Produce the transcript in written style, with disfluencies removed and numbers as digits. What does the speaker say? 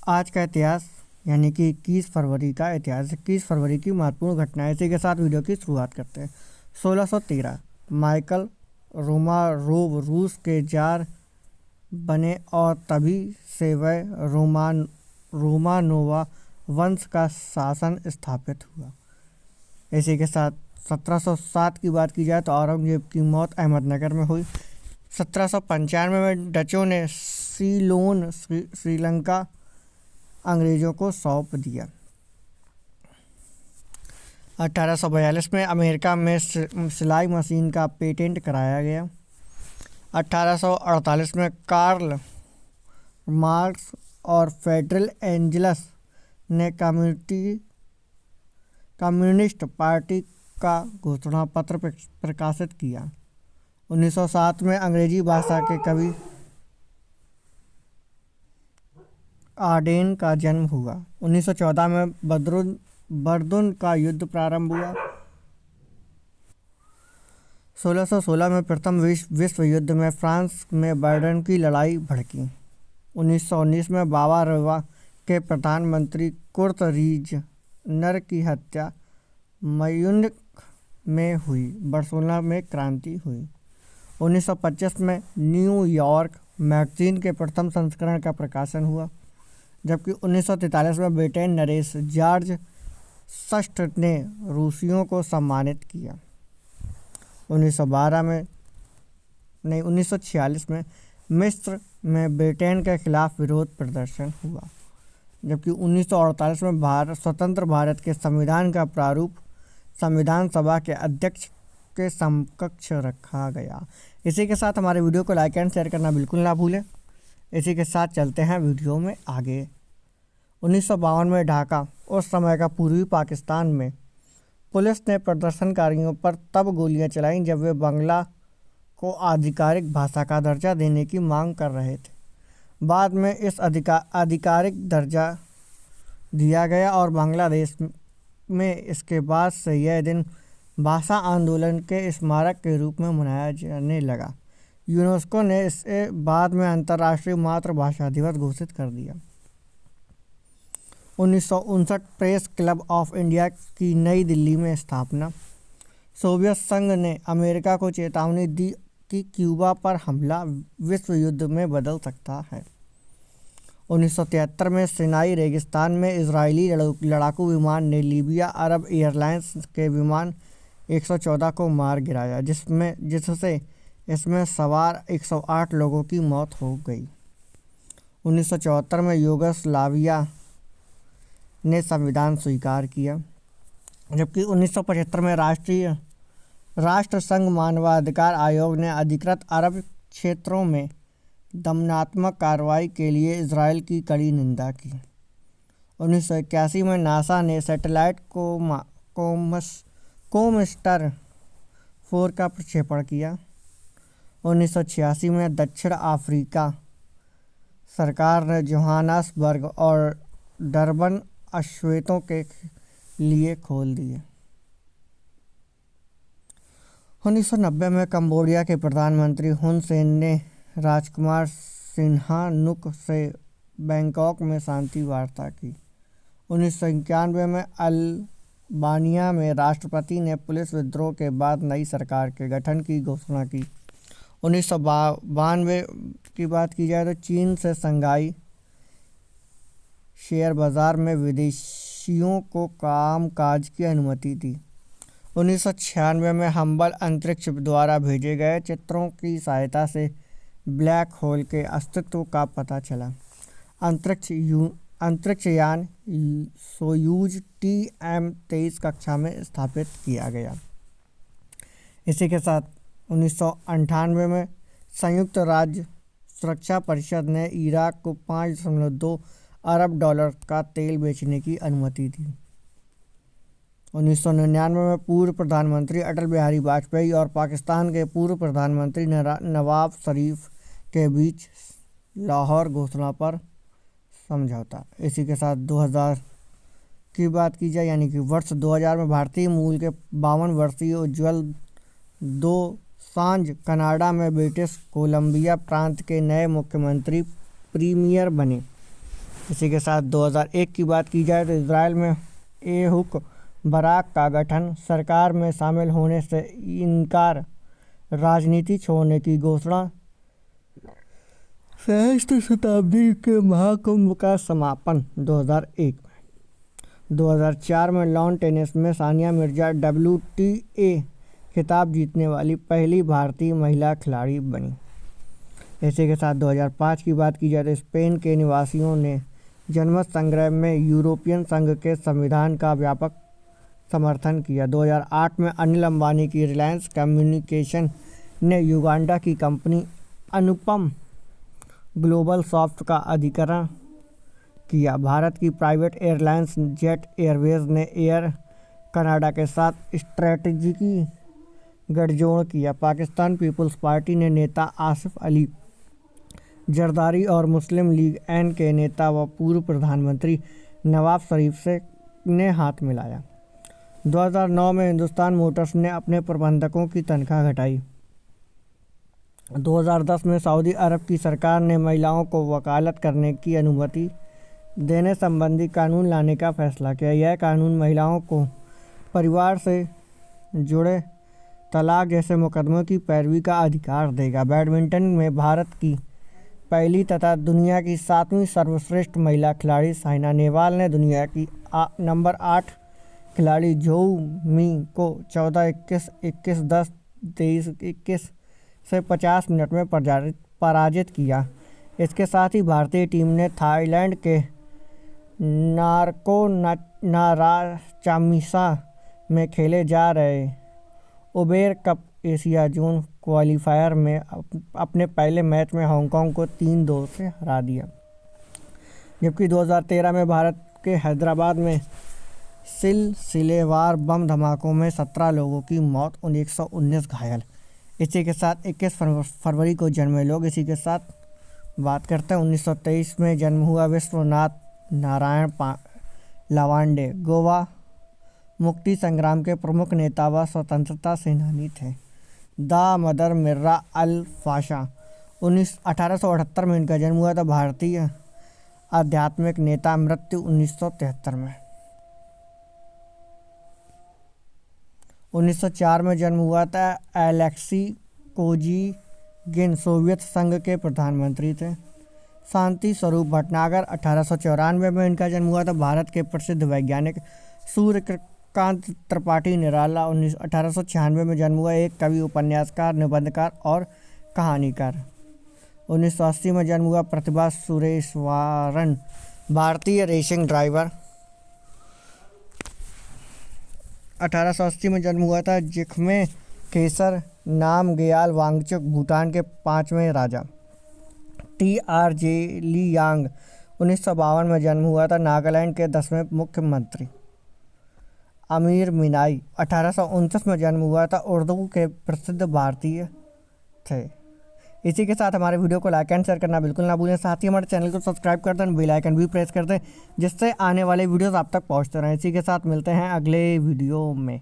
आज का इतिहास यानी कि 21 फरवरी का इतिहास, 21 फरवरी की महत्वपूर्ण घटनाएं। इसी के साथ वीडियो की शुरुआत करते हैं। 1613 माइकल रोमानोव रूस के जार बने और तभी से वह रोमानोवा वंश का शासन स्थापित हुआ। इसी के साथ 1707 की बात की जाए तो औरंगजेब की मौत अहमदनगर में हुई। 1795 में डचों ने सीलोन श्रीलंका अंग्रेजों को सौंप दिया। 1842 में अमेरिका में सिलाई मशीन का पेटेंट कराया गया। 1848 में कार्ल मार्क्स और फेडरल एंजल्स ने कम्युनिस्ट पार्टी का घोषणा पत्र प्रकाशित किया। 1907 में अंग्रेजी भाषा के कवि आडेन का जन्म हुआ। 1914 में बर्दुन का युद्ध प्रारंभ हुआ। 1616 में प्रथम विश्व युद्ध में फ्रांस में वर्डन की लड़ाई भड़की। 1919 में बाबा रेवा के प्रधानमंत्री कुर्ट रीजनर की हत्या म्यूनिख में हुई। बार्सिलोना में क्रांति हुई। 1925 में न्यूयॉर्क मैगजीन के प्रथम संस्करण का प्रकाशन हुआ, जबकि 1943 में ब्रिटेन नरेश जॉर्ज षष्ठ ने रूसियों को सम्मानित किया। 1946 में मिस्र में ब्रिटेन के खिलाफ विरोध प्रदर्शन हुआ, जबकि 1948 में स्वतंत्र भारत के संविधान का प्रारूप संविधान सभा के अध्यक्ष के समकक्ष रखा गया। इसी के साथ हमारे वीडियो को लाइक एंड शेयर करना बिल्कुल ना भूलें। इसी के साथ चलते हैं वीडियो में आगे। 1952 में ढाका, उस समय का पूर्वी पाकिस्तान में, पुलिस ने प्रदर्शनकारियों पर तब गोलियां चलाईं जब वे बांग्ला को आधिकारिक भाषा का दर्जा देने की मांग कर रहे थे। बाद में इस आधिकारिक दर्जा दिया गया और बांग्लादेश में इसके बाद से यह दिन भाषा आंदोलन के स्मारक के रूप में मनाया जाने लगा। यूनेस्को ने इसे बाद में अंतर्राष्ट्रीय मातृभाषा दिवस घोषित कर दिया। 1959 प्रेस क्लब ऑफ इंडिया की नई दिल्ली में स्थापना। सोवियत संघ ने अमेरिका को चेतावनी दी कि क्यूबा पर हमला विश्व युद्ध में बदल सकता है। 1973 में सिनाई रेगिस्तान में इजरायली लड़ाकू विमान ने लीबिया अरब एयरलाइंस के विमान 114 को मार गिराया, जिससे इसमें सवार 108 लोगों की मौत हो गई। 1974 में यूगोस्लाविया ने संविधान स्वीकार किया, जबकि 1975 में राष्ट्र संघ मानवाधिकार आयोग ने अधिकृत अरब क्षेत्रों में दमनात्मक कार्रवाई के लिए इजरायल की कड़ी निंदा की। 1981 में नासा ने सैटेलाइट कोमस्टर 4 का प्रक्षेपण किया। 1986 में दक्षिण अफ्रीका सरकार ने जोहान्सबर्ग और डरबन अश्वेतों के लिए खोल दिए। 1990 में कंबोडिया के प्रधानमंत्री हुन सेन ने राजकुमार सिन्हानुक से बैंकॉक में शांति वार्ता की। 1991 में अल्बानिया में राष्ट्रपति ने पुलिस विद्रोह के बाद नई सरकार के गठन की घोषणा की। 1992 की बात की जाए तो चीन से शंघाई शेयर बाजार में विदेशियों को कामकाज की अनुमति दी। 1996 में हम्बल अंतरिक्ष द्वारा भेजे गए चित्रों की सहायता से ब्लैक होल के अस्तित्व का पता चला। अंतरिक्षयान सोयूज TM-23 कक्षा में स्थापित किया गया। इसी के साथ 1998 में संयुक्त राज्य सुरक्षा परिषद ने इराक को $5.2 अरब का तेल बेचने की अनुमति दी। 1999 में पूर्व प्रधानमंत्री अटल बिहारी वाजपेयी और पाकिस्तान के पूर्व प्रधानमंत्री नवाब शरीफ के बीच लाहौर घोषणा पर समझौता। इसी के साथ 2000 की बात की जाए यानी कि वर्ष 2000 में भारतीय मूल के 52 वर्षीय उज्ज्वल दोसांझ कनाडा में ब्रिटिश कोलंबिया प्रांत के नए मुख्यमंत्री प्रीमियर बने। इसी के साथ 2001 की बात की जाए तो इसराइल में एहुक बराक का गठन, सरकार में शामिल होने से इनकार, राजनीति छोड़ने की घोषणा, सहस्त्र शताब्दी के महाकुंभ का समापन 2001 में। 2004 में लॉन टेनिस में सानिया मिर्जा WTA खिताब जीतने वाली पहली भारतीय महिला खिलाड़ी बनी। इसी के साथ 2005 की बात की जाए तो स्पेन के निवासियों ने जनमत संग्रह में यूरोपियन संघ के संविधान का व्यापक समर्थन किया। 2008 में अनिल अंबानी की रिलायंस कम्युनिकेशन ने युगांडा की कंपनी अनुपम ग्लोबल सॉफ्ट का अधिग्रहण किया। भारत की प्राइवेट एयरलाइंस जेट एयरवेज ने एयर कनाडा के साथ स्ट्रेटजिक गठजोड़ किया। पाकिस्तान पीपल्स पार्टी ने नेता आसिफ अली जरदारी और मुस्लिम लीग एन के नेता व पूर्व प्रधानमंत्री नवाज शरीफ ने हाथ मिलाया। 2009 में हिंदुस्तान मोटर्स ने अपने प्रबंधकों की तनख्वाह घटाई। 2010 में सऊदी अरब की सरकार ने महिलाओं को वकालत करने की अनुमति देने संबंधी कानून लाने का फैसला किया। यह कानून महिलाओं को परिवार से जुड़े तलाक जैसे मुकदमों की पैरवी का अधिकार देगा। बैडमिंटन में भारत की पहली तथा दुनिया की 7वीं सर्वश्रेष्ठ महिला खिलाड़ी साइना नेहवाल ने दुनिया की नंबर 8 खिलाड़ी झोऊ मी को 14-21, 21-10, 23-21 से 50 मिनट में पराजित किया। इसके साथ ही भारतीय टीम ने थाईलैंड के नारको नाराचामिसा में खेले जा रहे Uber cup Asia zone qualifier में अपने पहले मैच में हांगकांग को 3-2 से हरा दिया। जबकि 2013 में भारत के हैदराबाद में सिलसिलेवार बम धमाकों में 17 लोगों की मौत और 119 घायल। इसी के साथ 21 फरवरी को जन्मे लोग। इसी के साथ बात करते हैं 1923 में जन्म हुआ विश्वनाथ नारायण लावांडे गोवा मुक्ति संग्राम के प्रमुख नेता व स्वतंत्रता सेनानी थे। दामोदर मिर्रा अल फाशा 1878 में इनका जन्म हुआ था। भारतीय आध्यात्मिक नेता, मृत्यु 1973 में। 1904 में जन्म हुआ था। एलेक्सी कोजिगिन सोवियत संघ के प्रधानमंत्री थे। शांति स्वरूप भटनागर 1894 में इनका जन्म हुआ था। भारत के प्रसिद्ध वैज्ञानिक सूर्यकांत त्रिपाठी निराला 1896 में जन्म हुआ। एक कवि, उपन्यासकार, निबंधकार और कहानीकार। 1980 में जन्म हुआ। प्रतिभा सुरेश्वरन भारतीय रेसिंग ड्राइवर। 1880 में जन्म हुआ था। जिख्मे खेसर नामग्याल वांगचुक भूटान के 5वें राजा। TR जेलियांग 1952 में जन्म हुआ था। नागालैंड के 10वें मुख्यमंत्री। अमीर मिनाई 1859 में जन्म हुआ था। उर्दू के प्रसिद्ध भारतीय थे। इसी के साथ हमारे वीडियो को लाइक एंड शेयर करना बिल्कुल ना भूलें। साथ ही हमारे चैनल को सब्सक्राइब कर दें, बेल आइकन भी प्रेस कर दें, जिससे आने वाले वीडियोस आप तक पहुंचते रहें। इसी के साथ मिलते हैं अगले वीडियो में।